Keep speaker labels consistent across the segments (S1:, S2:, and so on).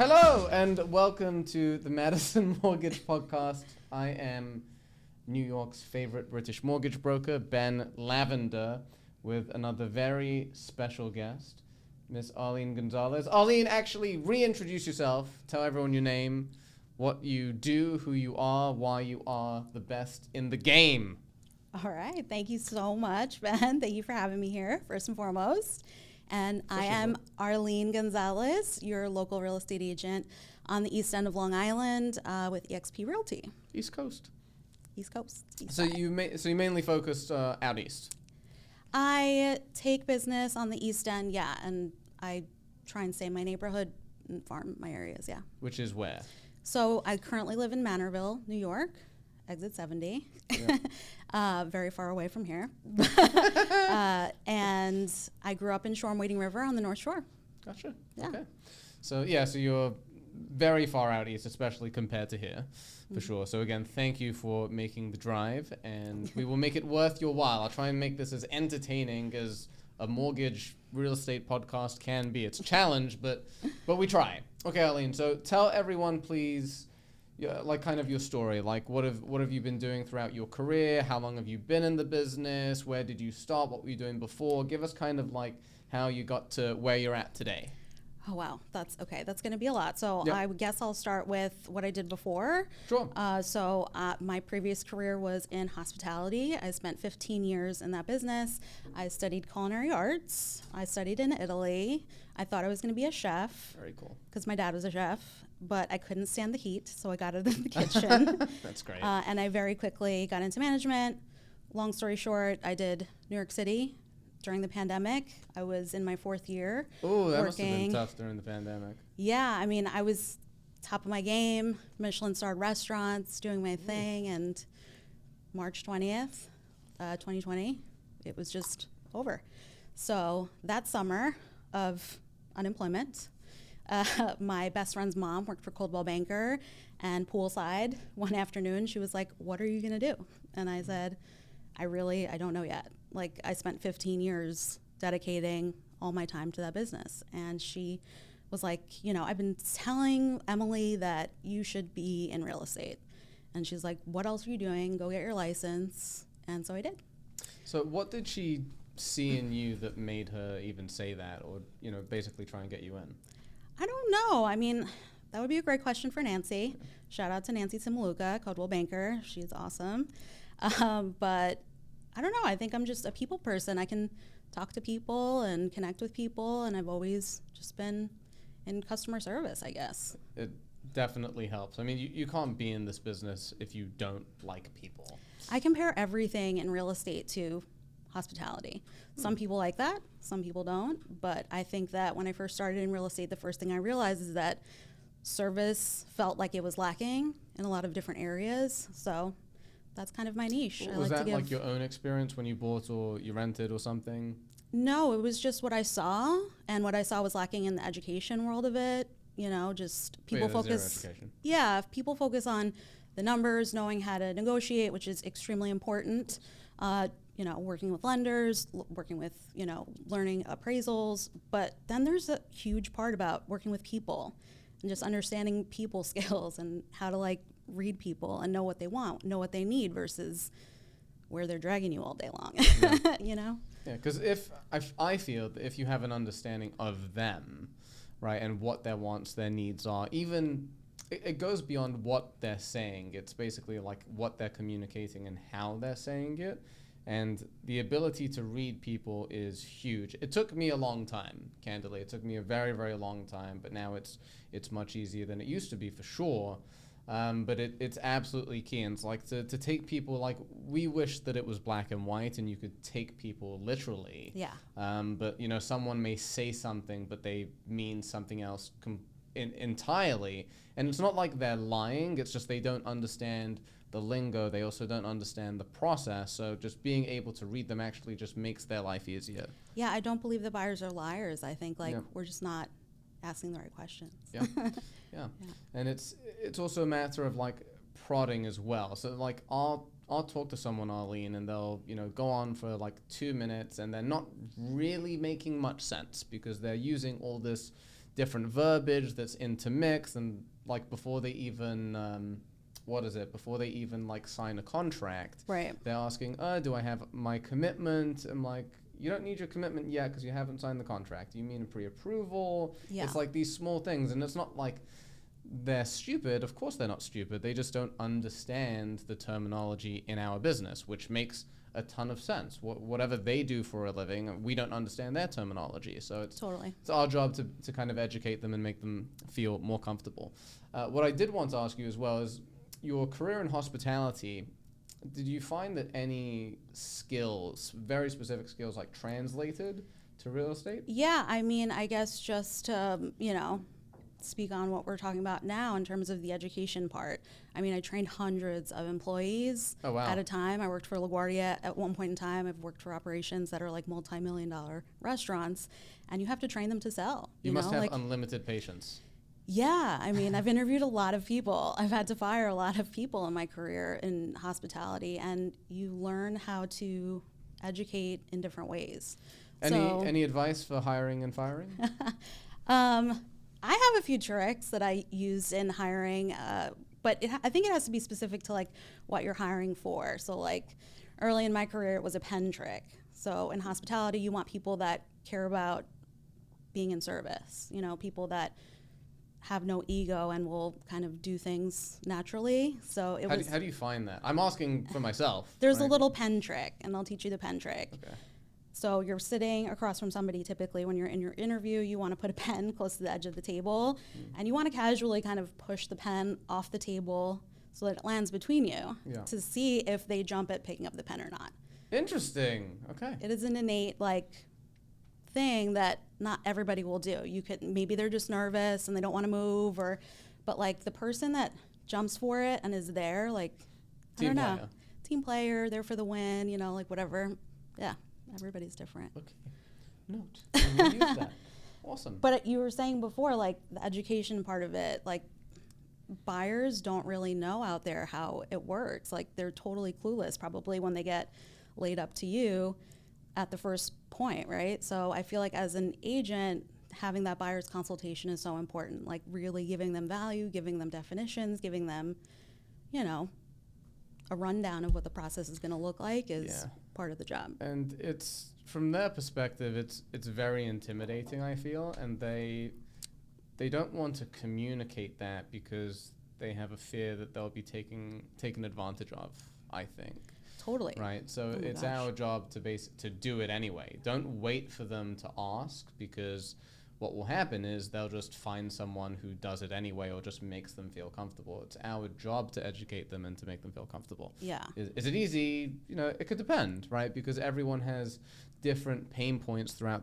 S1: Hello and welcome to the Madison Mortgage Podcast. I am New York's favorite British mortgage broker, Ben Lavender, with another very special guest, Miss Arlene Gonzalez. Arlene, actually reintroduce yourself. Tell everyone your name, what you do, who you are, why you are the best in the game.
S2: All right. Thank you so much, Ben. Thank you for having me here, first and foremost. And I am Arlene Gonzalez, your local real estate agent on the east end of Long Island with eXp Realty.
S1: East Coast.
S2: East Coast. East
S1: So
S2: side.
S1: you mainly focus out east.
S2: I take business on the east end, yeah, and I try and stay in my neighborhood and farm my areas, yeah.
S1: Which is where?
S2: So I currently live in Manorville, New York, exit 70.
S1: Yeah.
S2: Very far away from here. And I grew up in Shoreham Wading River on the North Shore.
S1: Gotcha.
S2: Yeah.
S1: Okay. So you're very far out east, especially compared to here, for sure. So again, thank you for making the drive, and we will make it worth your while. I'll try and make this as entertaining as a mortgage real estate podcast can be. It's a challenge, but we try. Okay, Arlene. So tell everyone, please, like kind of your story. Like what have you been doing throughout your career? How long have you been in the business? Where did you start? What were you doing before? Give us kind of like how you got to where you're at today.
S2: Oh, wow. That's okay. That's going to be a lot. So
S1: Yep.
S2: I guess I'll start with what I did before.
S1: Sure.
S2: So my previous career was in hospitality. I spent 15 years in that business. I studied culinary arts. I studied in Italy. I thought I was going to be a chef
S1: Very cool.
S2: because my dad was a chef, but I couldn't stand the heat, so I got out of the kitchen.
S1: That's great.
S2: And I very quickly got into management. Long story short, I did New York City during the pandemic. I was in my fourth year.
S1: Oh, that must have been
S2: working.
S1: tough during the pandemic.
S2: Yeah, I mean, I was top of my game, Michelin-starred restaurants, doing my thing, and March 20th, 2020, it was just over. So that summer of unemployment, my best friend's mom worked for Coldwell Banker, and poolside one afternoon, she was like, "What are you gonna do?" And I said, I don't know yet. Like, I spent 15 years dedicating all my time to that business. And she was like, I've been telling Emily that you should be in real estate. And she's like, what else are you doing? Go get your license. And so I did.
S1: So what did she see in you that made her even say that, or basically try and get you in?
S2: I don't know. I mean, that would be a great question for Nancy. Shout out to Nancy Simaluka, Coldwell Banker. She's awesome. But I don't know. I think I'm just a people person. I can talk to people and connect with people, and I've always just been in customer service, I guess.
S1: It definitely helps. I mean, you can't be in this business if you don't like people.
S2: I compare everything in real estate to hospitality. Some people like that, some people don't. But I think that when I first started in real estate, the first thing I realized is that service felt like it was lacking in a lot of different areas. So that's kind of my niche.
S1: Was that like your own experience when you bought or you rented or something?
S2: No, it was just what I saw, and what I saw was lacking in the education world of it. Just people focus.
S1: Zero education.
S2: Yeah, if people focus on the numbers, knowing how to negotiate, which is extremely important. Working with lenders, working with learning appraisals, but then there's a huge part about working with people and just understanding people skills and how to read people and know what they want, know what they need versus where they're dragging you all day long.
S1: Yeah. Yeah, because I feel that if you have an understanding of them, right, and what their wants, their needs are, even it goes beyond what they're saying. It's basically like what they're communicating and how they're saying it. And the ability to read people is huge. It took me a long time, candidly. It took me a very, very long time, but now it's much easier than it used to be, for sure. But it's absolutely key. And it's like to take people, like, we wish that it was black and white and you could take people literally.
S2: Yeah.
S1: But someone may say something, but they mean something else entirely. And it's not like they're lying. It's just they don't understand the lingo. They also don't understand the process. So just being able to read them actually just makes their life easier.
S2: Yeah, I don't believe the buyers are liars. I think
S1: Yeah.
S2: we're just not asking the right questions.
S1: Yeah. Yeah. And it's also a matter of prodding as well. So I'll talk to someone, Arlene, and they'll go on for 2 minutes, and they're not really making much sense because they're using all this different verbiage that's intermixed, and like before they even before they even like sign a contract,
S2: Right.
S1: they're asking, do I have my commitment? I'm like, you don't need your commitment yet because you haven't signed the contract. You mean a pre-approval?
S2: Yeah.
S1: It's like these small things, and it's not like they're stupid. Of course they're not stupid. They just don't understand the terminology in our business, which makes a ton of sense. Whatever they do for a living, we don't understand their terminology. So it's our job to kind of educate them and make them feel more comfortable. What I did want to ask you as well is your career in hospitality. Did you find that any skills, very specific skills, like translated to real estate?
S2: Yeah, I mean, I guess just speak on what we're talking about now in terms of the education part. I mean, I trained hundreds of employees at a time. I worked for LaGuardia at one point in time. I've worked for operations that are like multi-million-dollar restaurants, and you have to train them to sell.
S1: You must have unlimited patience.
S2: Yeah, I mean, I've interviewed a lot of people. I've had to fire a lot of people in my career in hospitality, and you learn how to educate in different ways.
S1: Any advice for hiring and firing?
S2: I have a few tricks that I use in hiring, but I think it has to be specific to like what you're hiring for. So like early in my career, it was a pen trick. So in hospitality, you want people that care about being in service, people that have no ego and will kind of do things naturally. So
S1: how do you find that? I'm asking for myself.
S2: There's a little pen trick, and they'll teach you the pen trick.
S1: Okay.
S2: So you're sitting across from somebody. Typically when you're in your interview, you want to put a pen close to the edge of the table, and you want to casually kind of push the pen off the table so that it lands between you to see if they jump at picking up the pen or not.
S1: Interesting. Okay.
S2: It is an innate thing that not everybody will do. Maybe they're just nervous and they don't want to move, but like the person that jumps for it and is there, team player, there for the win, whatever. Yeah. Everybody's different.
S1: Okay. Note. I'm gonna use that. Awesome.
S2: But you were saying before, like the education part of it, like buyers don't really know out there how it works. Like they're totally clueless probably when they get laid up to you at the first point, right? So I feel like as an agent, having that buyer's consultation is so important, like really giving them value, giving them definitions, giving them, a rundown of what the process is going to look like is part of the job.
S1: And it's from their perspective, it's very intimidating, I feel, and they don't want to communicate that because they have a fear that they'll be taken advantage of, I think.
S2: Totally.
S1: Right. So it's our job to do it anyway. Don't wait for them to ask, because what will happen is they'll just find someone who does it anyway or just makes them feel comfortable. It's our job to educate them and to make them feel comfortable.
S2: Yeah.
S1: Is it easy? It could depend, right? Because everyone has different pain points throughout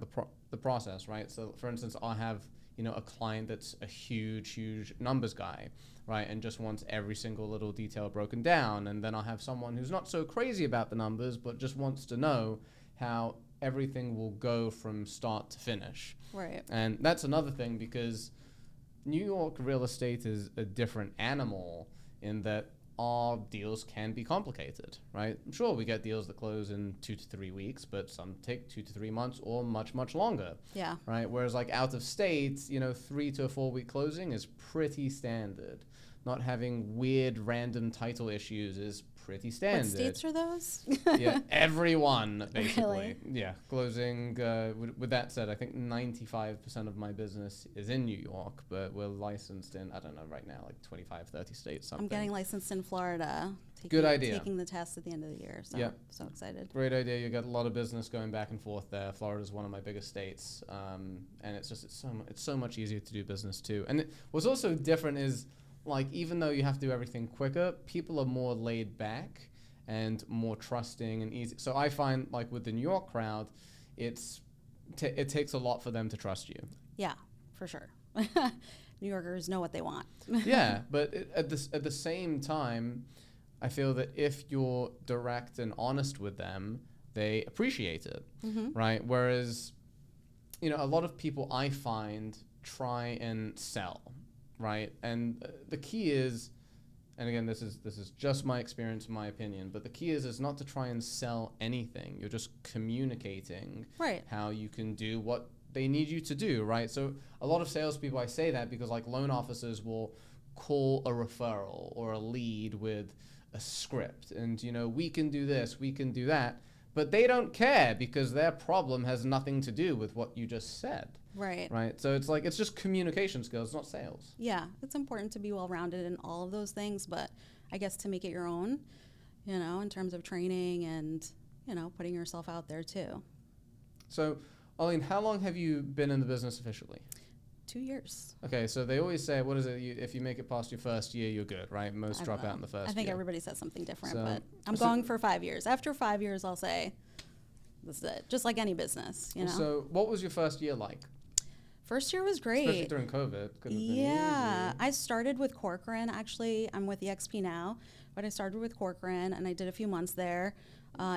S1: the process, right? So for instance, I'll have, a client that's a huge numbers guy, right? And just wants every single little detail broken down. And then I'll have someone who's not so crazy about the numbers, but just wants to know how everything will go from start to finish.
S2: Right.
S1: And that's another thing, because New York real estate is a different animal in that our deals can be complicated, right? Sure, we get deals that close in 2 to 3 weeks, but some take 2 to 3 months or much longer.
S2: Yeah.
S1: Right? Whereas like out of state, 3 to 4 week closing is pretty standard. Not having weird random title issues is pretty standard.
S2: What states are those?
S1: Yeah, everyone, basically.
S2: Really?
S1: Yeah, closing. With that said, I think 95% of my business is in New York, but we're licensed in, I don't know, right now, like 25, 30 states, something.
S2: I'm getting licensed in Florida.
S1: Good idea.
S2: Taking the test at the end of the year, so I'm so excited.
S1: Great idea. You got a lot of business going back and forth there. Florida's one of my biggest states, and it's so much easier to do business too. And what's also different is, like, even though you have to do everything quicker, people are more laid back and more trusting and easy. So I find, like, with the New York crowd, it takes a lot for them to trust you.
S2: Yeah, for sure. New Yorkers know what they want.
S1: Yeah, but at the same time, I feel that if you're direct and honest with them, they appreciate it, right? Whereas, a lot of people I find try and sell. Right, and the key is, and again, this is just my experience, my opinion, but the key is not to try and sell anything. You're just communicating how you can do what they need you to do, right? So a lot of salespeople, I say that because like loan officers will call a referral or a lead with a script and, you know, we can do this, we can do that, but they don't care because their problem has nothing to do with what you just said.
S2: Right.
S1: Right. So it's like, it's just communication skills, not sales.
S2: Yeah. It's important to be well-rounded in all of those things, but I guess to make it your own, you know, in terms of training and, you know, putting yourself out there too.
S1: So, Arlene, how long have you been in the business officially?
S2: 2 years.
S1: Okay, so they always say, what is it? If you make it past your first year, you're good, right? Most drop out in the first year.
S2: I think everybody says something different,
S1: So-
S2: but I'm going for 5 years. After 5 years, I'll say, this is it. Just like any business, you know?
S1: So what was your first year like?
S2: First year was great.
S1: Especially during COVID. Could have been
S2: Yeah,
S1: easy.
S2: I started with Corcoran. Actually, I'm with EXP now, but I started with Corcoran, and I did a few months there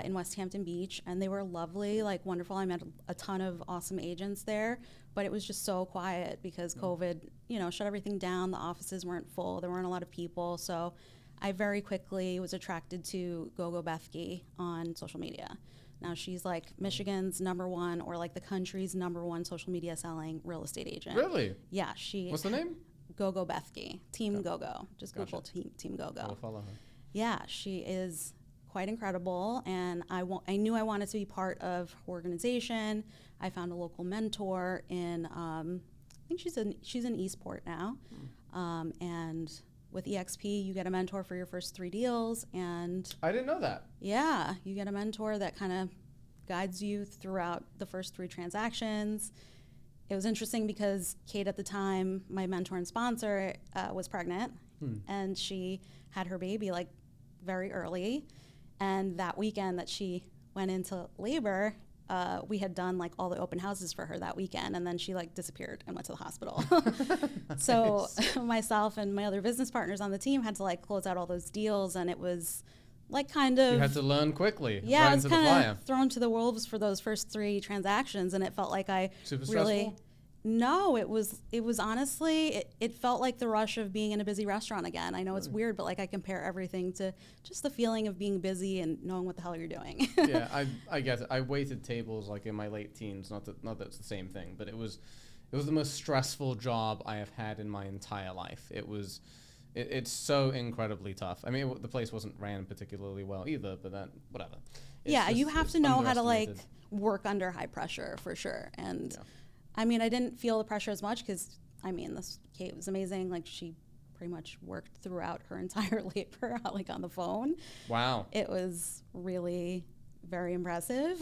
S2: in West Hampton Beach, and they were lovely, like wonderful. I met a ton of awesome agents there, but it was just so quiet because COVID, you know, shut everything down. The offices weren't full. There weren't a lot of people, so I very quickly was attracted to Gogo Bethke on social media. Now she's like Michigan's #1 or like the country's #1 social media selling real estate agent.
S1: Really?
S2: Yeah, she.
S1: What's the name?
S2: Gogo Bethke, Team
S1: Okay.
S2: Gogo. Just
S1: Gotcha.
S2: Google Team Gogo.
S1: I'll follow her.
S2: Yeah, she is quite incredible, and I knew I wanted to be part of her organization. I found a local mentor in, I think she's in Eastport now, and with EXP, you get a mentor for your first 3 deals, and
S1: I didn't know that.
S2: yeah, you get a mentor that kind of guides you throughout the first 3 transactions. It was interesting because Kate at the time, my mentor and sponsor, was pregnant, and she had her baby like very early. And that weekend that she went into labor, we had done like all the open houses for her that weekend, and then she like disappeared and went to the hospital. So myself and my other business partners on the team had to like close out all those deals, and it was like kind of,
S1: You had to learn quickly.
S2: yeah,
S1: right
S2: I was
S1: into the
S2: kind
S1: fire.
S2: of thrown to the wolves for those first 3 transactions, and it felt like I
S1: Super
S2: really.
S1: stressful?
S2: No, it was honestly, it felt like the rush of being in a busy restaurant again. I know it's weird, but like I compare everything to just the feeling of being busy and knowing what the hell you're doing.
S1: Yeah, I get it. I waited tables like in my late teens. Not that it's the same thing, but it was the most stressful job I have had in my entire life. It's so incredibly tough. I mean, the place wasn't ran particularly well either, but then whatever. It's
S2: Yeah, you
S1: just-
S2: have
S1: it's
S2: to know how to like
S1: underestimated.
S2: work under high pressure for sure. And
S1: Yeah.
S2: I mean, I didn't feel the pressure as much because I mean, this Kate was amazing. Like she pretty much worked throughout her entire labor, like on the phone.
S1: Wow.
S2: It was really very impressive,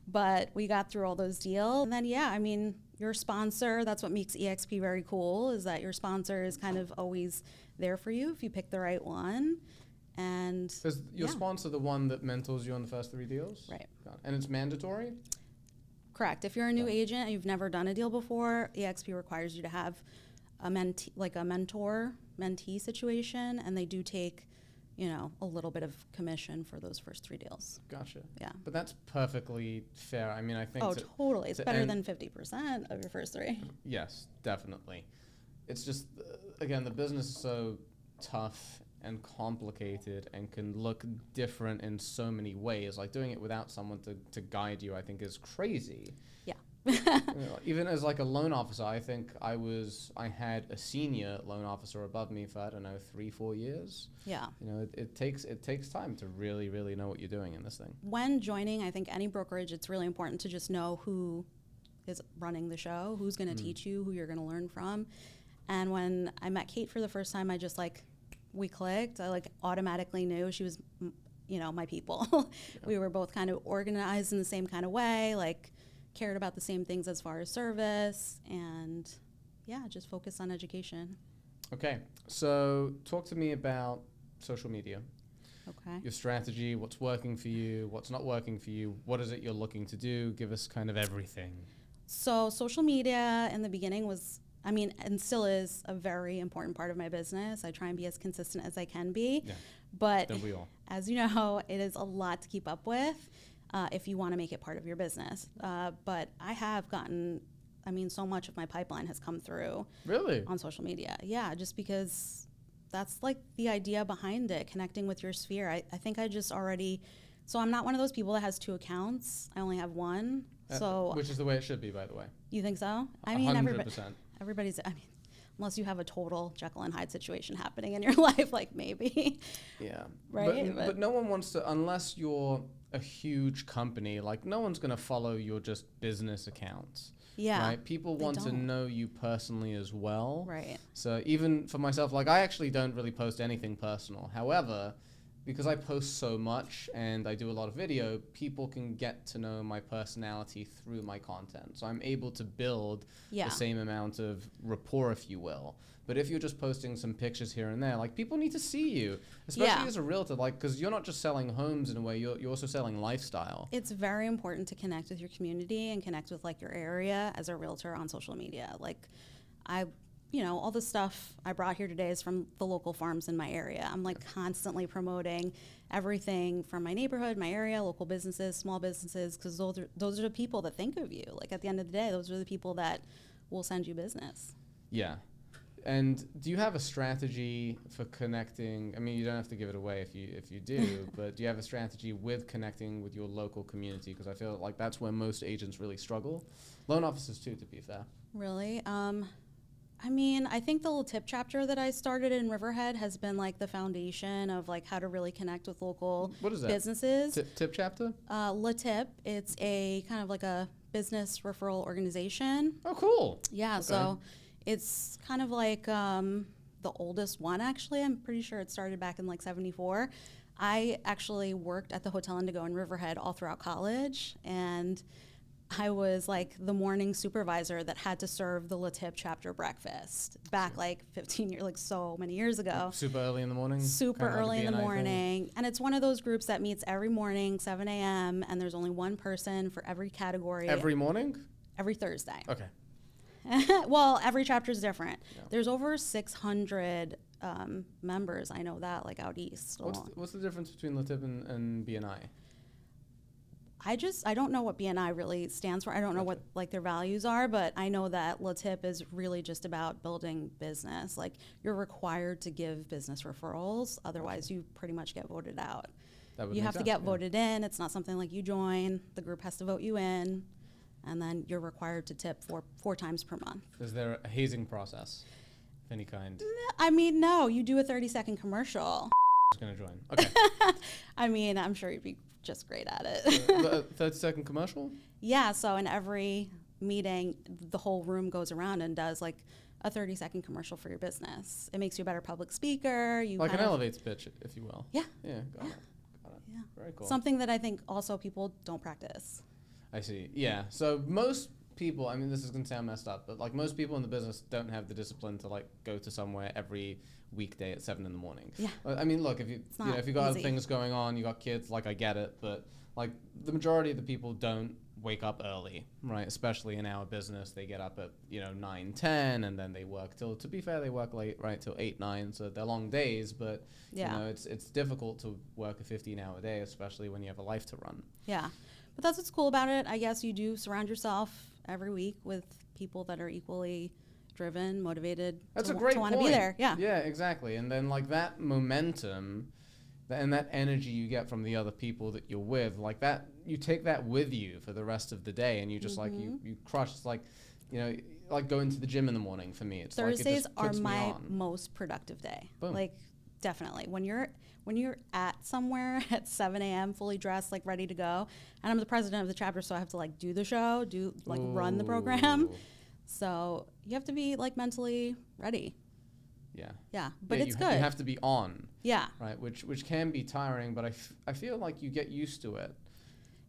S2: but we got through all those deals. And then, yeah, I mean, your sponsor, that's what makes EXP very cool, is that your sponsor is kind of always there for you if you pick the right one. And
S1: Is your
S2: yeah.
S1: sponsor the one that mentors you on the first 3 deals?
S2: Right.
S1: Got it. And it's mandatory?
S2: Correct. If you're a new
S1: Yeah.
S2: agent and you've never done a deal before, EXP requires you to have a mentee, like a mentor-mentee situation, and they do take, you know, a little bit of commission for those first 3 deals.
S1: Gotcha.
S2: Yeah.
S1: But that's perfectly fair. I mean, I think
S2: Oh,
S1: to-
S2: totally. It's
S1: to
S2: better
S1: end-
S2: than 50% of your first 3.
S1: Yes, definitely. It's just, again, the business is so tough and complicated and can look different in so many ways. Like doing it without someone to guide you, I think is crazy.
S2: Yeah.
S1: You know, even as like a loan officer, I think I had a senior loan officer above me for, I don't know, 3-4 years.
S2: Yeah.
S1: You know, it takes time to really, really know what you're doing in this thing.
S2: When joining, I think any brokerage, it's really important to just know who is running the show, who's going to teach you, who you're going to learn from. And when I met Kate for the first time, I just like, we clicked. I like automatically knew she was, you know, my people. We were both kind of organized in the same kind of way, like cared about the same things as far as service, and yeah, just focused on education.
S1: Okay, so talk to me about social media.
S2: Okay.
S1: Your strategy, what's working for you, what's not working for you, what is it you're looking to do? Give us kind of everything.
S2: So social media in the beginning was, I mean, and still is a very important part of my business. I try and be as consistent as I can be.
S1: Yeah.
S2: But
S1: Don't we all?
S2: as you know, it is a lot to keep up with if you want to make it part of your business. But I have gotten, I mean, so much of my pipeline has come through
S1: Really?
S2: on social media. Yeah, just because that's like the idea behind it, connecting with your sphere. I think I just already, so I'm not one of those people that has 2 accounts. I only have one. So
S1: which is the way it should be, by the way.
S2: you think so? I mean,
S1: 100%.
S2: everybody's, I mean, unless you have a total Jekyll and Hyde situation happening in your life, like maybe.
S1: Yeah.
S2: Right?
S1: But no one wants to, unless you're a huge company, like no one's going to follow your just business accounts.
S2: Yeah.
S1: Right? People want to know you personally as well.
S2: Right.
S1: So even for myself, like I actually don't really post anything personal. However, because I post so much and I do a lot of video, people can get to know my personality through my content. So I'm able to build the same amount of rapport, if you will. But if you're just posting some pictures here and there, like people need to see you, especially as a realtor, like because you're not just selling homes in a way, you're also selling lifestyle.
S2: It's very important to connect with your community and connect with like your area as a realtor on social media. Like all the stuff I brought here today is from the local farms in my area. I'm like constantly promoting everything from my neighborhood, my area, local businesses, small businesses, because those are the people that think of you. Like at the end of the day, those are the people that will send you business.
S1: Yeah. And do you have a strategy for connecting? I mean, you don't have to give it away if you do, but do you have a strategy with connecting with your local community? Because I feel like that's where most agents really struggle. Loan officers too, to be fair.
S2: Really? I mean, I think the little tip chapter that I started in Riverhead has been like the foundation of like how to really connect with local businesses.
S1: Tip chapter?
S2: La Tip. It's a kind of like a business referral organization.
S1: Oh, cool.
S2: Yeah.
S1: Okay.
S2: So it's kind of like the oldest one, actually. I'm pretty sure it started back in like 74. I actually worked at the Hotel Indigo in Riverhead all throughout college, and I was like the morning supervisor that had to serve the La Tip chapter breakfast back like 15 years, like so many years ago.
S1: Super early in the morning?
S2: Super early in the morning. And it's one of those groups that meets every morning, 7 a.m., and there's only one person for every category.
S1: Every morning?
S2: Every Thursday.
S1: Okay.
S2: Well, every chapter is different. Yeah. There's over 600 members. I know that, like out east.
S1: What's the difference between La Tip and BNI?
S2: I don't know what BNI really stands for. I don't know what like their values are, but I know that La Tip is really just about building business. Like you're required to give business referrals, otherwise you pretty much get voted out. You have to get voted in. It's not something like you join. The group has to vote you in, and then you're required to tip four times per month.
S1: Is there a hazing process of any kind?
S2: I mean, no. You do a 30-second commercial.
S1: I was going to join. Okay.
S2: I mean, I'm sure you'd be just great at it.
S1: A 30-second commercial?
S2: Yeah, so in every meeting, the whole room goes around and does like a 30-second commercial for your business. It makes you a better public speaker.
S1: Like an elevator pitch, if you will.
S2: Yeah.
S1: Yeah, got it.
S2: Yeah.
S1: Very cool.
S2: Something that I think also people don't practice.
S1: I see. Yeah. So most people, I mean, this is going to sound messed up, but like most people in the business don't have the discipline to like go to somewhere every weekday at 7 in the morning.
S2: Yeah.
S1: I mean, look, if you got other things going on, you got kids, like I get it, but like the majority of the people don't wake up early, right? Especially in our business, they get up at 9, 10, and then they work till. To be fair, they work late, right, till 8, 9. So they're long days, but it's difficult to work a 15-hour day, especially when you have a life to run.
S2: Yeah, but that's what's cool about it. I guess you do surround yourself every week with people that are equally driven, motivated.
S1: That's a great
S2: point. To
S1: want
S2: to be there. Yeah.
S1: Yeah, exactly. And then like that momentum and that energy you get from the other people that you're with, like that, you take that with you for the rest of the day, and you just like you crush. It's like, like going to the gym in the morning for me. It's
S2: Thursdays
S1: like it just puts
S2: are my
S1: me on.
S2: most productive day.
S1: Boom.
S2: Like definitely when you're at somewhere at 7 a.m. fully dressed, like ready to go, and I'm the president of the chapter, so I have to like do the show, run the program. So you have to be like mentally ready.
S1: Yeah.
S2: Yeah, but it's good.
S1: You have to be on.
S2: Yeah.
S1: Right, which can be tiring, but I feel like you get used to it.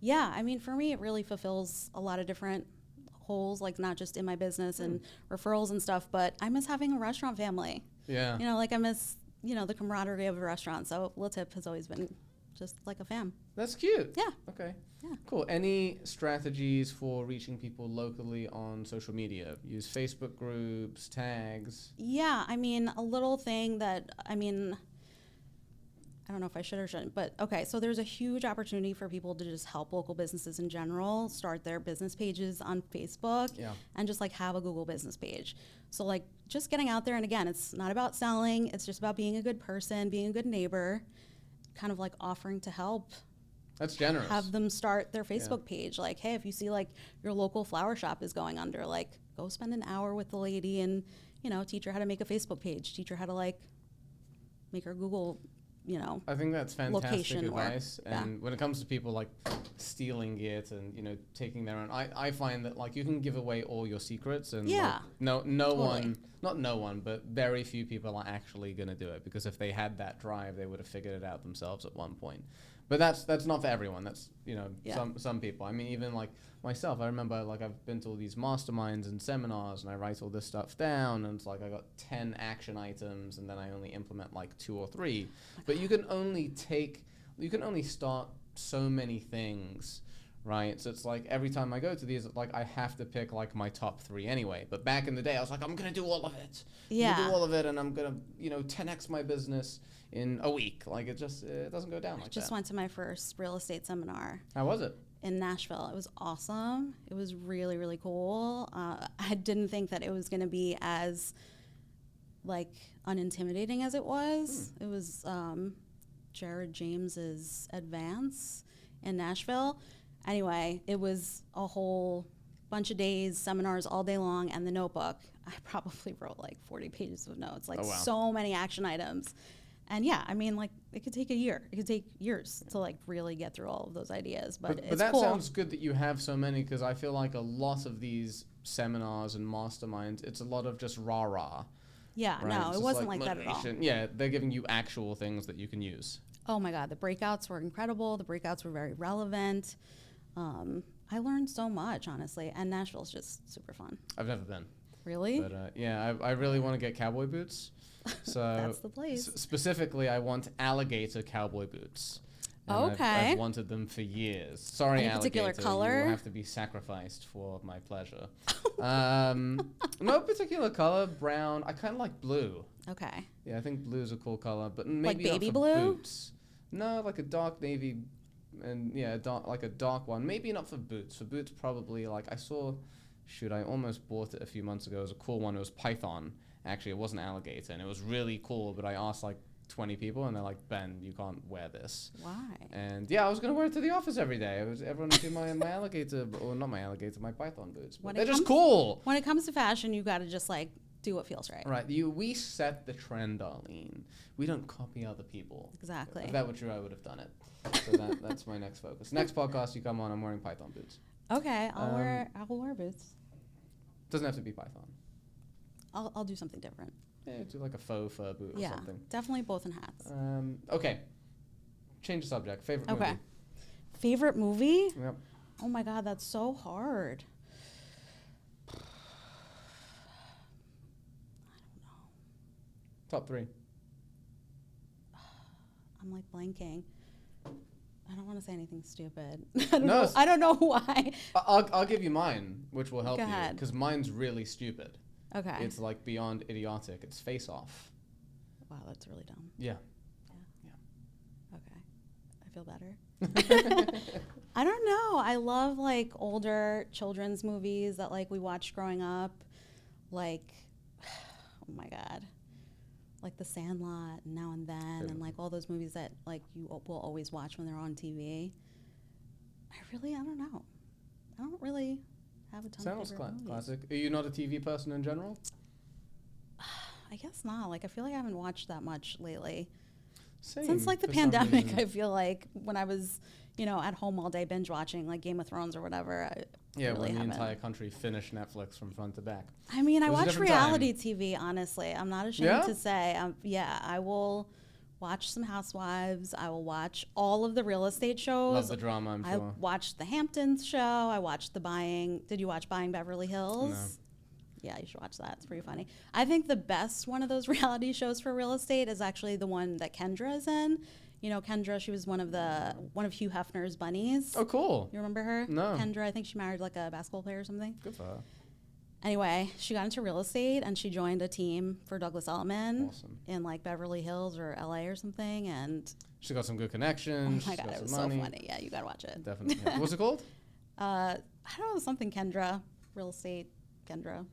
S2: Yeah, I mean, for me, it really fulfills a lot of different holes, like not just in my business and referrals and stuff, but I miss having a restaurant family.
S1: Yeah.
S2: I miss, the camaraderie of a restaurant. So La Tip has always been just like a fam.
S1: That's cute.
S2: Yeah.
S1: Okay.
S2: Yeah.
S1: Cool. Any strategies for reaching people locally on social media? Use Facebook groups, tags?
S2: Yeah, I mean, a little thing that, I don't know if I should or shouldn't, but okay, so there's a huge opportunity for people to just help local businesses in general start their business pages on Facebook and just like have a Google business page. So like just getting out there, and again, it's not about selling, it's just about being a good person, being a good neighbor, kind of like offering to help
S1: That's generous.
S2: Have them start their Facebook page. Like, hey, if you see like your local flower shop is going under, like go spend an hour with the lady and, you know, teach her how to make a Facebook page, teach her how to like make her Google, you know,
S1: I think that's fantastic
S2: location
S1: advice.
S2: work.
S1: And when it comes to people like stealing it and, you know, taking their own, I find that like you can give away all your secrets and like, no
S2: totally.
S1: one, not no one, but very few people are actually going to do it, because if they had that drive, they would have figured it out themselves at one point. But that's not for everyone. That's, you know, some people. I mean, even like myself, I remember like I've been to all these masterminds and seminars and I write all this stuff down and it's like I got 10 action items and then I only implement like 2 or 3. But you can only start so many things, right? So it's like every time I go to these, like I have to pick like my top 3 anyway. But back in the day, I was like, I'm going to do all of it.
S2: Yeah.
S1: I'm gonna do all of it and I'm going to, you know, 10x my business in a week. Like it doesn't go down like that.
S2: Just went to my first real estate seminar.
S1: How was it?
S2: In Nashville. It was awesome. It was really, really cool. I didn't think that it was going to be as like unintimidating as it was. It was Jared James's Advance in Nashville. Anyway, it was a whole bunch of days, seminars all day long, and the notebook. I probably wrote like 40 pages of notes, like so many action items. And yeah, I mean, like it could take a year. It could take years to like really get through all of those ideas. But it's
S1: that
S2: cool.
S1: sounds good that you have so many, because I feel like a lot of these seminars and masterminds, it's a lot of just rah-rah.
S2: Yeah,
S1: right?
S2: no, it wasn't like that at all.
S1: Yeah, they're giving you actual things that you can use.
S2: Oh my God, the breakouts were incredible. The breakouts were very relevant. I learned so much, honestly. And Nashville's just super fun.
S1: I've never been.
S2: Really?
S1: But yeah, I really want to get cowboy boots. So
S2: that's the place.
S1: Specifically, I want alligator cowboy boots. And
S2: Okay.
S1: I've wanted them for years. Sorry,
S2: Any
S1: alligator.
S2: particular color?
S1: You will have to be sacrificed for my pleasure. No particular color. Brown. I kind of like blue.
S2: Okay.
S1: Yeah, I think blue's a cool color, but maybe
S2: baby
S1: not for
S2: blue?
S1: boots. No, like a dark navy, and yeah, like a dark one. Maybe not for boots. For boots, probably like I saw. Shoot, I almost bought it a few months ago. It was a cool one. It was python. Actually, it wasn't alligator, and it was really cool. But I asked like 20 people, and they're like, "Ben, you can't wear this."
S2: Why?
S1: And yeah, I was gonna wear it to the office every day. Everyone would see my alligator, or not my alligator, my python boots. But they're just cool.
S2: When it comes to fashion, you got to just like do what feels right.
S1: Right. We set the trend, Arlene. We don't copy other people.
S2: Exactly.
S1: If that were true, I would have done it. So that's my next focus. Next podcast you come on, I'm wearing python boots.
S2: Okay, I'll wear boots.
S1: Doesn't have to be python.
S2: I'll do something different.
S1: Yeah, do like a faux fur boot or something.
S2: Definitely both in hats.
S1: Okay. Change the subject. Favorite movie?
S2: Okay. Favorite movie?
S1: Yep.
S2: Oh my God, that's so hard. I don't know.
S1: Top 3.
S2: I'm like blanking. I don't want to say anything stupid.
S1: No,
S2: I don't know why.
S1: I'll give you mine, which will help
S2: Go
S1: you,
S2: ahead.
S1: because mine's really stupid.
S2: Okay.
S1: It's like beyond idiotic. It's Face Off.
S2: Wow, that's really dumb.
S1: Yeah.
S2: Okay. I feel better. I don't know. I love like older children's movies that like we watched growing up. Like, oh my God. Like The Sandlot and Now and Then and like all those movies that like you will always watch when they're on TV. I don't know. I don't really have a ton of favorite movies.
S1: Classic. Are you not a TV person in general?
S2: I guess not. Like I feel like I haven't watched that much lately.
S1: Same,
S2: Since like the
S1: for some
S2: pandemic,
S1: reason.
S2: I feel like when I was, you know, at home all day binge watching like Game of Thrones or whatever.
S1: Yeah,
S2: really
S1: when the
S2: haven't.
S1: entire country finished Netflix from front to back.
S2: I mean, I
S1: It was a
S2: watch
S1: different
S2: reality TV, honestly. I'm not ashamed
S1: Yeah?
S2: to say. Yeah, I will watch some Housewives. I will watch all of the real estate shows.
S1: Love the drama, I'm
S2: I
S1: sure.
S2: watched the Hamptons show. I watched the Buying. Did you watch Buying Beverly Hills?
S1: No.
S2: Yeah, you should watch that. It's pretty funny. I think the best one of those reality shows for real estate is actually the one that Kendra is in. You know, Kendra, she was one of Hugh Hefner's bunnies.
S1: Oh, cool.
S2: You remember her?
S1: No.
S2: Kendra, I think she married like a basketball player or something.
S1: Good for her.
S2: Anyway, she got into real estate and she joined a team for Douglas Elliman
S1: Awesome.
S2: in like Beverly Hills or LA or something. And
S1: She got some good
S2: oh
S1: connections.
S2: my
S1: she
S2: God,
S1: got
S2: it was
S1: some money.
S2: so funny. Yeah, you got to watch it.
S1: Definitely. Yeah. What's it called?
S2: I don't know, something Kendra, real estate Kendra.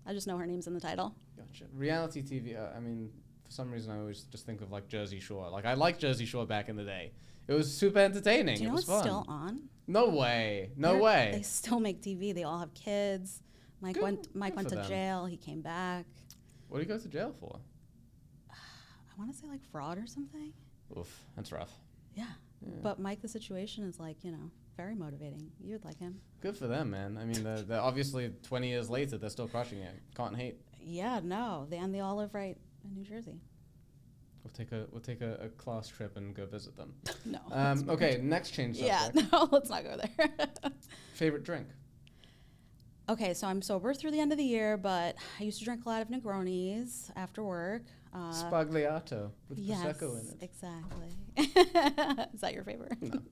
S2: I just know her name's in the title.
S1: Gotcha. Reality TV, I mean, for some reason I always just think of like Jersey Shore. Like I liked Jersey Shore back in the day. It was super entertaining.
S2: Do you
S1: it
S2: know
S1: was
S2: it's
S1: fun.
S2: still on?
S1: No way. No
S2: They
S1: way.
S2: still make TV. They all have kids. Mike
S1: Good-
S2: went
S1: good
S2: to
S1: for them.
S2: jail. He came back.
S1: What did he go to jail for?
S2: I want to say like fraud or something.
S1: Oof, that's rough.
S2: Yeah.
S1: Yeah.
S2: But Mike, the situation is like, very motivating. You'd like him.
S1: Good for them, man. I mean, they're obviously 20 years later, they're still crushing it. Can't hate.
S2: Yeah, no. They all live right in New Jersey.
S1: We'll take a class trip and go visit them.
S2: No.
S1: Okay, next change subject.
S2: Yeah, no, let's not go there.
S1: Favorite drink?
S2: Okay, so I'm sober through the end of the year, but I used to drink a lot of Negronis after work.
S1: Spagliato with
S2: Yes,
S1: Prosecco in it.
S2: exactly. Is that your favorite?
S1: No.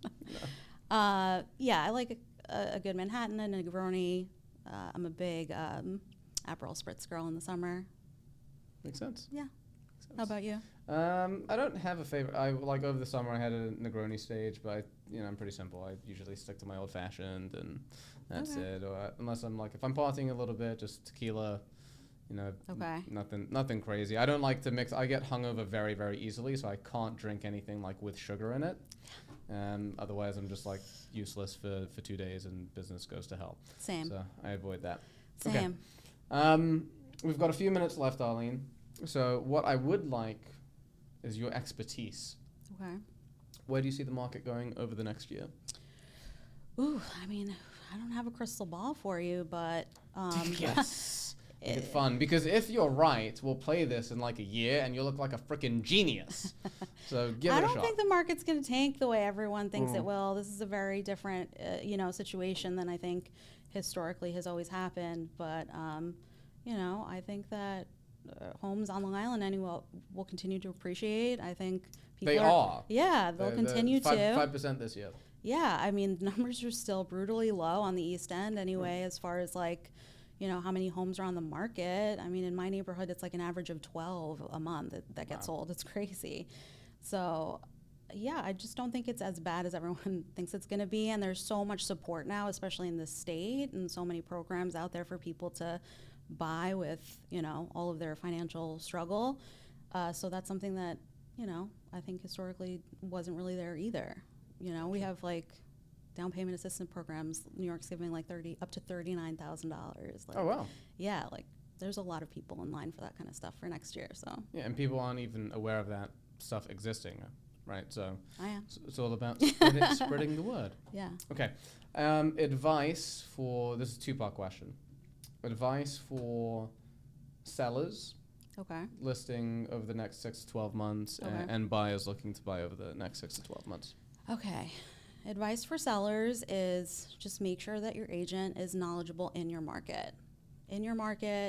S2: Yeah, I like a good Manhattan and a Negroni. I'm a big Aperol Spritz girl in the summer.
S1: Makes sense.
S2: Yeah.
S1: Makes sense.
S2: How about you?
S1: I don't have a favorite. I like over the summer I had a Negroni stage, but I'm pretty simple. I usually stick to my old fashioned and that's
S2: Okay.
S1: it. Or unless I'm like if I'm partying a little bit, just tequila.
S2: Okay.
S1: Nothing crazy. I don't like to mix. I get hungover very, very easily, so I can't drink anything like with sugar in it. Otherwise, I'm just like useless for 2 days and business goes to hell.
S2: Same.
S1: So I avoid that.
S2: Same.
S1: Okay. We've got a few minutes left, Arlene. So what I would like is your expertise.
S2: Okay.
S1: Where do you see the market going over the next year?
S2: Ooh, I mean, I don't have a crystal ball for you, but
S1: Yes. Make it fun, because if you're right, we'll play this in like a year and you'll look like a freaking genius. So give it
S2: I
S1: a shot.
S2: don't think the market's going to tank the way everyone thinks it will. This is a very different, situation than I think historically has always happened. But, I think that homes on Long Island will continue to appreciate. I think people
S1: They are.
S2: Yeah, they'll continue to.
S1: 5% this year.
S2: Yeah, I mean, numbers are still brutally low on the East End anyway, as far as like, how many homes are on the market. I mean, in my neighborhood, it's like an average of 12 a month that get sold. It's crazy. So, yeah, I just don't think it's as bad as everyone thinks it's going to be. And there's so much support now, especially in the state, and so many programs out there for people to buy with, all of their financial struggle. So that's something that, I think historically wasn't really there either. We have like down payment assistance programs. New York's giving like up to $39,000. Like,
S1: Oh, wow.
S2: Yeah, like there's a lot of people in line for that kind of stuff for next year. So
S1: Yeah, and people aren't even aware of that stuff existing, right? So
S2: I am.
S1: it's all about spreading the word.
S2: Yeah.
S1: Okay. Advice for, this is a two-part question. Advice for sellers
S2: Okay.
S1: listing over the next 6 to 12 months
S2: Okay.
S1: and buyers looking to buy over the next 6 to 12 months.
S2: Okay. Advice for sellers is just make sure that your agent is knowledgeable in your market.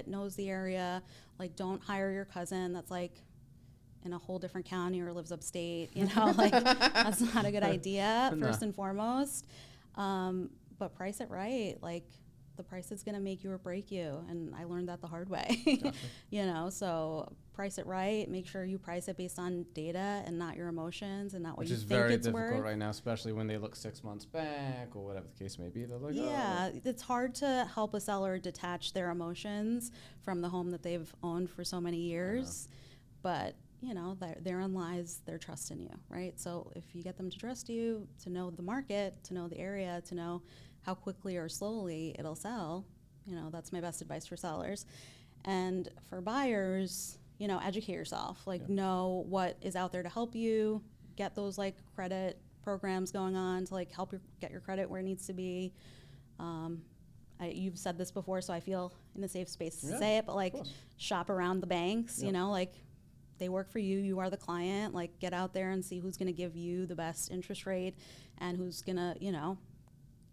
S2: Knows the area. Like, don't hire your cousin that's like in a whole different county or lives upstate. Like that's not a good idea, first and foremost. But price it right. Like, the price is going to make you or break you. And I learned that the hard way. Gotcha. So price it right. Make sure you price it based on data and not your emotions and not what
S1: Which
S2: you
S1: is
S2: think
S1: very
S2: it's
S1: difficult
S2: worth.
S1: right now, especially when they look 6 months back or whatever the case may be. They're like,
S2: Yeah, it's hard to help a seller detach their emotions from the home that they've owned for so many years. But, therein lies their trust in you, right? So if you get them to trust you, to know the market, to know the area, to know how quickly or slowly it'll sell, that's my best advice for sellers. And for buyers, educate yourself. Like, know what is out there to help you. Get those like credit programs going on to like help get your credit where it needs to be. You've said this before, so I feel in a safe space to say it, but like shop around the banks, like they work for you. You are the client. Like, get out there and see who's going to give you the best interest rate and who's going to,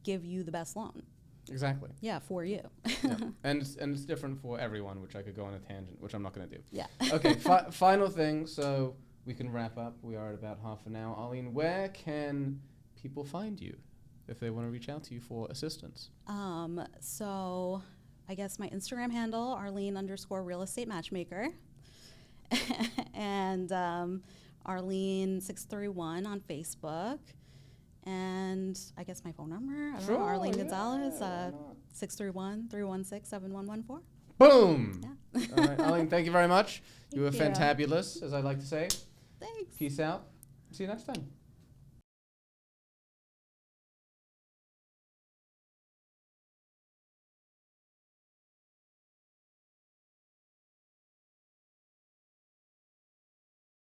S2: give you the best loan.
S1: Exactly.
S2: Yeah, for you.
S1: Yeah. And it's different for everyone, which I could go on a tangent, which I'm not going to do.
S2: Yeah.
S1: Okay, final thing, so we can wrap up. We are at about half an hour. Arlene, where can people find you if they want to reach out to you for assistance?
S2: So I guess my Instagram handle, Arlene_real estate matchmaker. And Arlene631 on Facebook. And I guess my phone number, I don't know, Arlene Gonzalez, 631-316-7114.
S1: Boom!
S2: Yeah.
S1: All right, Arlene, thank you very much. You were
S2: Thank you.
S1: fantabulous, as I like to say.
S2: Thanks.
S1: Peace out. See you next time.